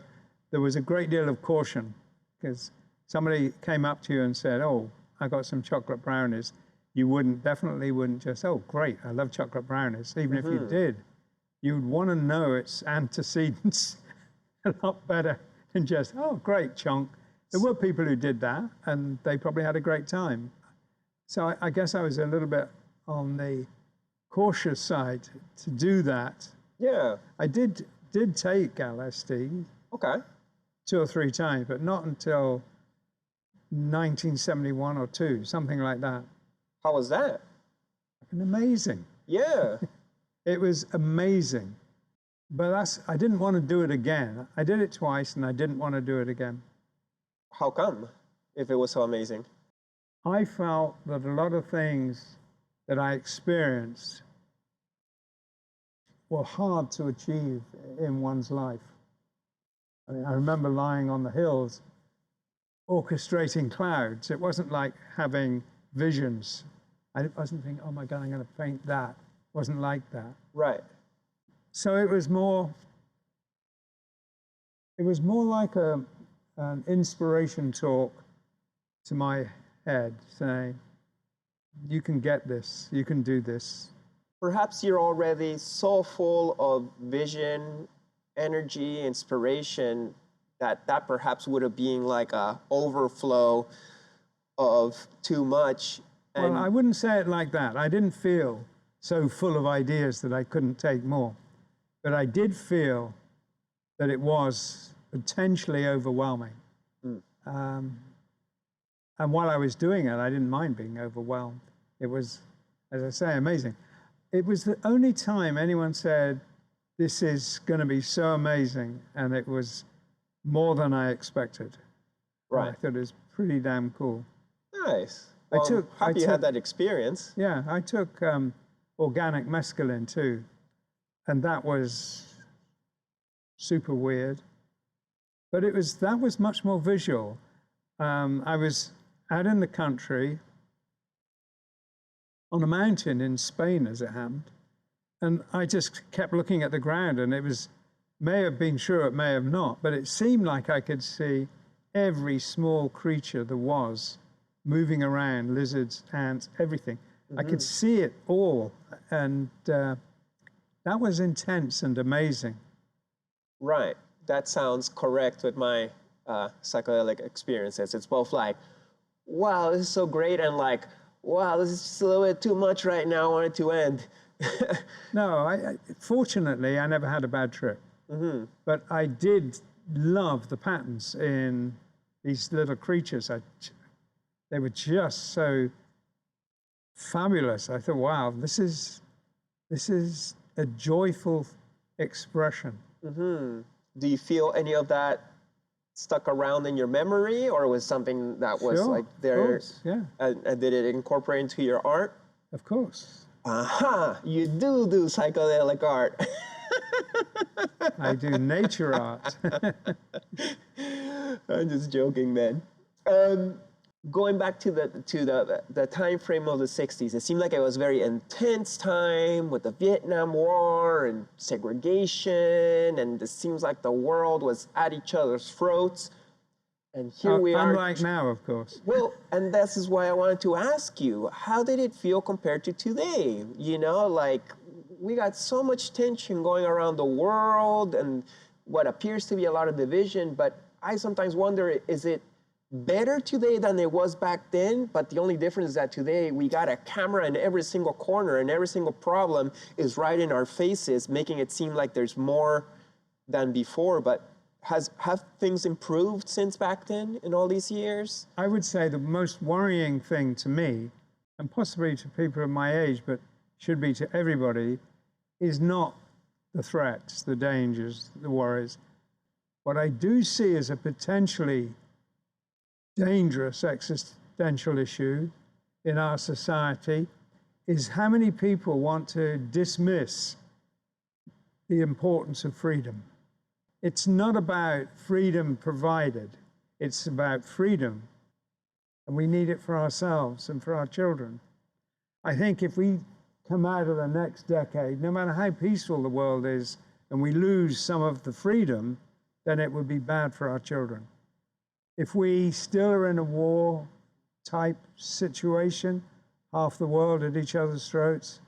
there was a great deal of caution, because somebody came up to you and said, oh, I got some chocolate brownies. You definitely wouldn't just, oh, great, I love chocolate brownies. Even if you did, you'd want to know its antecedents a lot better than just, oh, great, chunk. There were people who did that, and they probably had a great time. So I guess I was a little bit on the cautious side to do that. Yeah. I did take LSD. Okay. 2 or 3 times, but not until 1971 or 2, something like that. How was that? Amazing. Yeah. It was amazing. But I didn't want to do it again. I did it twice and I didn't want to do it again. How come, if it was so amazing? I felt that a lot of things that I experienced were hard to achieve in one's life. I mean, I remember lying on the hills orchestrating clouds. It wasn't like having visions. I wasn't thinking, oh my God, I'm going to paint that. It wasn't like that. Right. So it was more like an inspiration talk to my head saying, you can get this, you can do this. Perhaps you're already so full of vision, energy, inspiration, that perhaps would have been like a overflow of too much. And well, I wouldn't say it like that. I didn't feel so full of ideas that I couldn't take more. But I did feel that it was potentially overwhelming. And while I was doing it, I didn't mind being overwhelmed. It was, as I say, amazing. It was the only time anyone said, this is going to be so amazing, and it was more than I expected. Right. I thought it was pretty damn cool. Nice. Well, happy you had that experience. Yeah, I took organic mescaline too, and that was super weird. But that was much more visual. I was out in the country on a mountain in Spain, as it happened, And I just kept looking at the ground, and it was, may have been true, it may have not, but it seemed like I could see every small creature there was moving around, lizards, ants, everything. I could see it all. And that was intense and amazing. Right. That sounds correct with my psychedelic experiences. It's both like, wow, this is so great, and like, wow, this is just a little bit too much right now. I want it to end. No, fortunately, I never had a bad trip. But I did love the patterns in these little creatures. They were just so fabulous. I thought, wow, this is a joyful expression. Do you feel any of that stuck around in your memory, or was something that was Sure, like of there? course, yeah. And did it incorporate into your art? Of course. Aha, you do psychedelic art. I do nature art. I'm just joking, man. Going back to the time frame of the 60s, it seemed like it was a very intense time with the Vietnam War and segregation, and it seems like the world was at each other's throats. And here we are. Unlike now, of course. Well, and this is why I wanted to ask you, how did it feel compared to today? You know, like, we got so much tension going around the world and what appears to be a lot of division, but I sometimes wonder, is it better today than it was back then? But the only difference is that today we got a camera in every single corner, and every single problem is right in our faces, making it seem like there's more than before. But have things improved since back then in all these years? I would say the most worrying thing to me, and possibly to people of my age, but should be to everybody, is not the threats, the dangers, the worries. What I do see as a potentially dangerous existential issue in our society is how many people want to dismiss the importance of freedom. It's not about freedom provided, it's about freedom, and we need it for ourselves and for our children. I think if we come out of the next decade, no matter how peaceful the world is, and we lose some of the freedom, then it would be bad for our children. If we still are in a war type situation, half the world at each other's throats,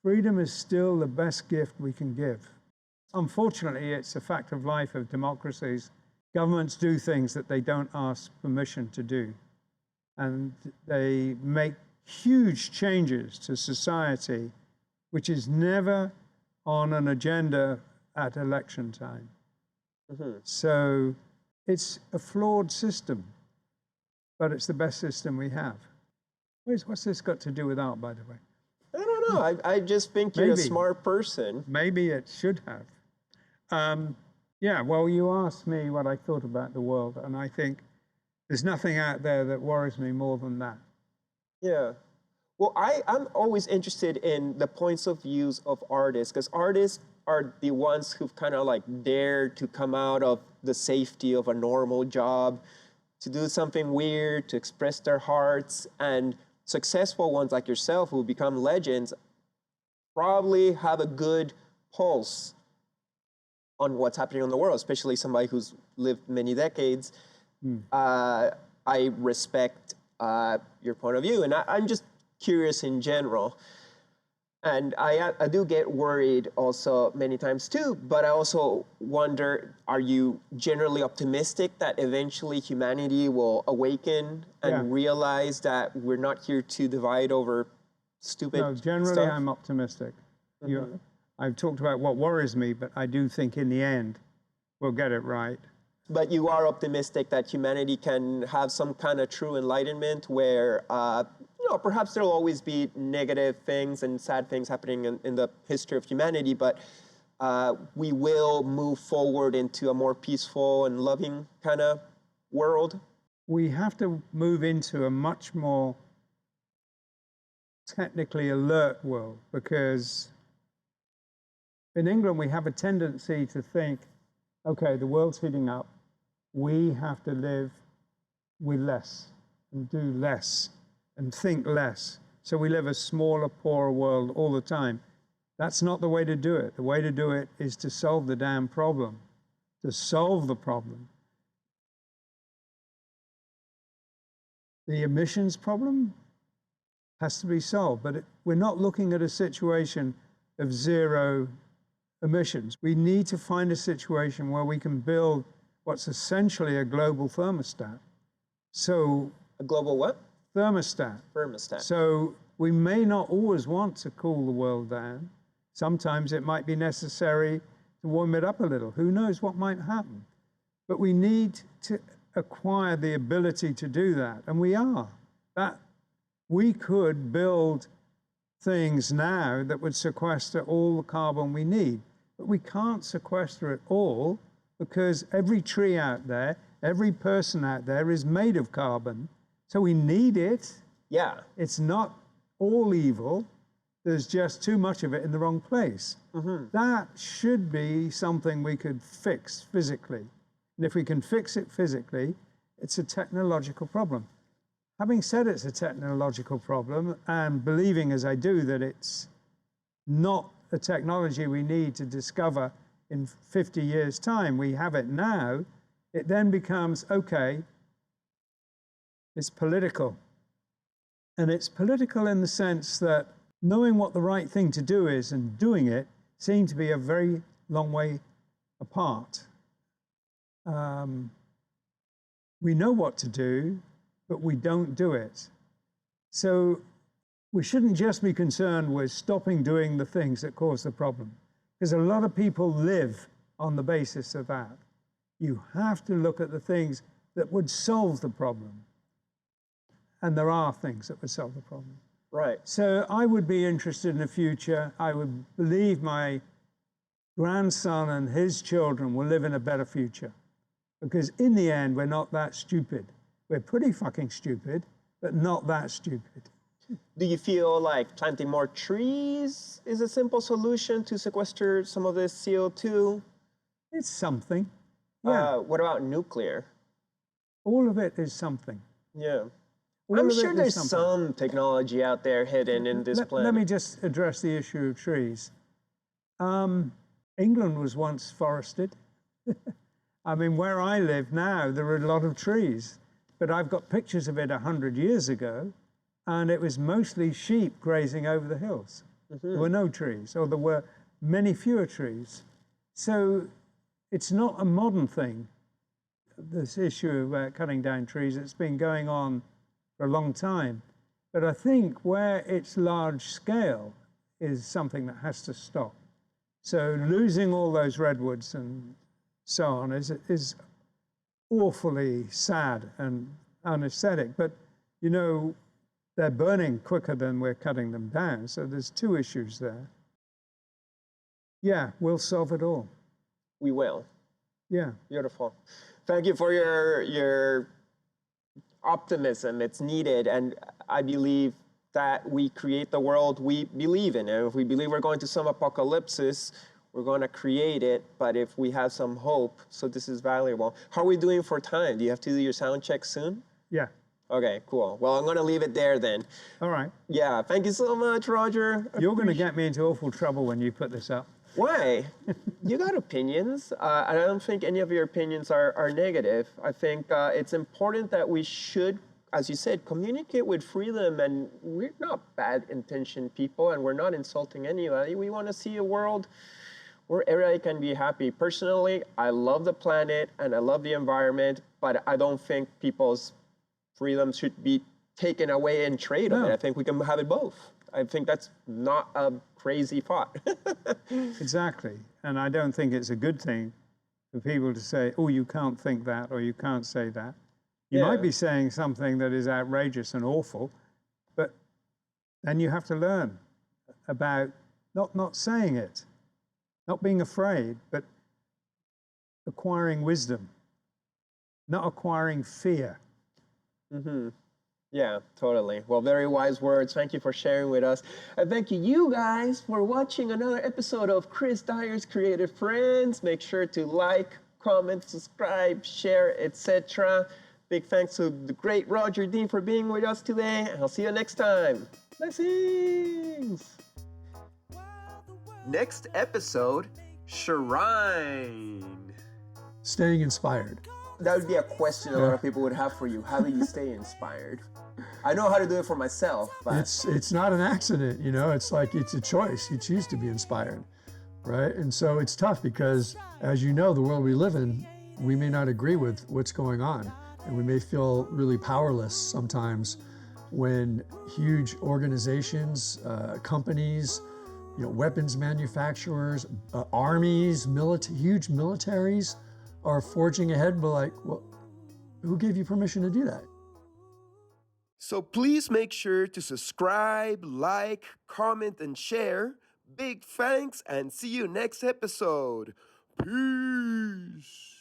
freedom is still the best gift we can give. Unfortunately, it's a fact of life of democracies. Governments do things that they don't ask permission to do. And they make huge changes to society, which is never on an agenda at election time. So it's a flawed system, but it's the best system we have. What's this got to do with art, by the way? I don't know. I just think you're a smart person. Maybe it should have. Yeah, well, you asked me what I thought about the world, and I think there's nothing out there that worries me more than that. Yeah. Well, I'm always interested in the points of views of artists, because artists are the ones who've kind of like dared to come out of the safety of a normal job, to do something weird, to express their hearts. And successful ones like yourself who become legends probably have a good pulse on what's happening in the world, especially somebody who's lived many decades. I respect your point of view, and I'm just curious in general. And I do get worried also many times too, but I also wonder, are you generally optimistic that eventually humanity will awaken and realize that we're not here to divide over stupid stuff? No, generally I'm optimistic. I've talked about what worries me, but I do think in the end we'll get it right. But you are optimistic that humanity can have some kind of true enlightenment where, perhaps there'll always be negative things and sad things happening in the history of humanity, but we will move forward into a more peaceful and loving kind of world? We have to move into a much more technically alert world, because in England we have a tendency to think, okay, the world's heating up, we have to live with less and do less and think less. So we live a smaller, poorer world all the time. That's not the way to do it. The way to do it is to solve the damn problem, to solve the problem. The emissions problem has to be solved, but we're not looking at a situation of zero emissions. We need to find a situation where we can build what's essentially a global thermostat. So A global what? thermostat. Thermostat. So we may not always want to cool the world down. Sometimes it might be necessary to warm it up a little. Who knows what might happen? But we need to acquire the ability to do that, and we are. That we could build things now that would sequester all the carbon we need, but we can't sequester it all because every tree out there, every person out there is made of carbon. So we need it. Yeah. It's not all evil. There's just too much of it in the wrong place. That should be something we could fix physically. And if we can fix it physically, it's a technological problem. Having said it's a technological problem, and believing as I do that it's not a technology we need to discover in 50 years' time, we have it now, it then becomes, okay, it's political. And it's political in the sense that knowing what the right thing to do is and doing it seem to be a very long way apart. We know what to do, but we don't do it. So we shouldn't just be concerned with stopping doing the things that cause the problem, because a lot of people live on the basis of that. You have to look at the things that would solve the problem. And there are things that would solve the problem. Right. So I would be interested in the future. I would believe my grandson and his children will live in a better future. Because in the end, we're not that stupid. We're pretty fucking stupid, but not that stupid. Do you feel like planting more trees is a simple solution to sequester some of this CO2? It's something. Yeah. What about nuclear? All of it is something. Yeah. All I'm of it sure is there's something. some technology out there hidden in this planet. Let me just address the issue of trees. England was once forested. I mean, where I live now, there are a lot of trees, but I've got pictures of it 100 years ago, and it was mostly sheep grazing over the hills. There were no trees, or there were many fewer trees. So it's not a modern thing, this issue of cutting down trees. It's been going on for a long time. But I think where it's large scale is something that has to stop. So losing all those redwoods and so on is awfully sad and unaesthetic. But, you know, they're burning quicker than we're cutting them down. So there's two issues there. Yeah, we'll solve it all. We will. Yeah. Beautiful. Thank you for your optimism. It's needed, and I believe that we create the world we believe in. And if we believe we're going to some apocalypse, we're going to create it. But if we have some hope, so this is valuable. How are we doing for time? Do you have to do your sound check soon? Yeah. Okay, cool. Well, I'm going to leave it there then. All right. Yeah, thank you so much, Roger. You're going to get me into awful trouble when you put this up. Why? You got opinions. I don't think any of your opinions are negative. I think it's important that we should, as you said, communicate with freedom. And we're not bad-intentioned people, and we're not insulting anybody. We want to see a world where everybody can be happy. Personally, I love the planet and I love the environment, but I don't think people's freedom should be taken away and trade on it. I think we can have it both. I think that's not a crazy thought. Exactly. And I don't think it's a good thing for people to say, oh, you can't think that or you can't say that. You might be saying something that is outrageous and awful, but then you have to learn about not saying it, not being afraid, but acquiring wisdom, not acquiring fear. Mm-hmm. Yeah, totally. Well, very wise words. Thank you for sharing with us. And thank you guys for watching another episode of Chris Dyer's Creative Friends. Make sure to like, comment, subscribe, share, etc. Big thanks to the great Roger Dean for being with us today. And I'll see you next time. Blessings! While the world Next episode, Shrine. Staying inspired. That would be a question a lot of people would have for you. How do you stay inspired? I know how to do it for myself, but It's not an accident, you know. It's like it's a choice. You choose to be inspired, right? And so it's tough because, as you know, the world we live in, we may not agree with what's going on, and we may feel really powerless sometimes when huge organizations, companies, you know, weapons manufacturers, armies, huge militaries are forging ahead. But like, well, who gave you permission to do that? So please make sure to subscribe, like, comment, and share. Big thanks, and see you next episode. Peace.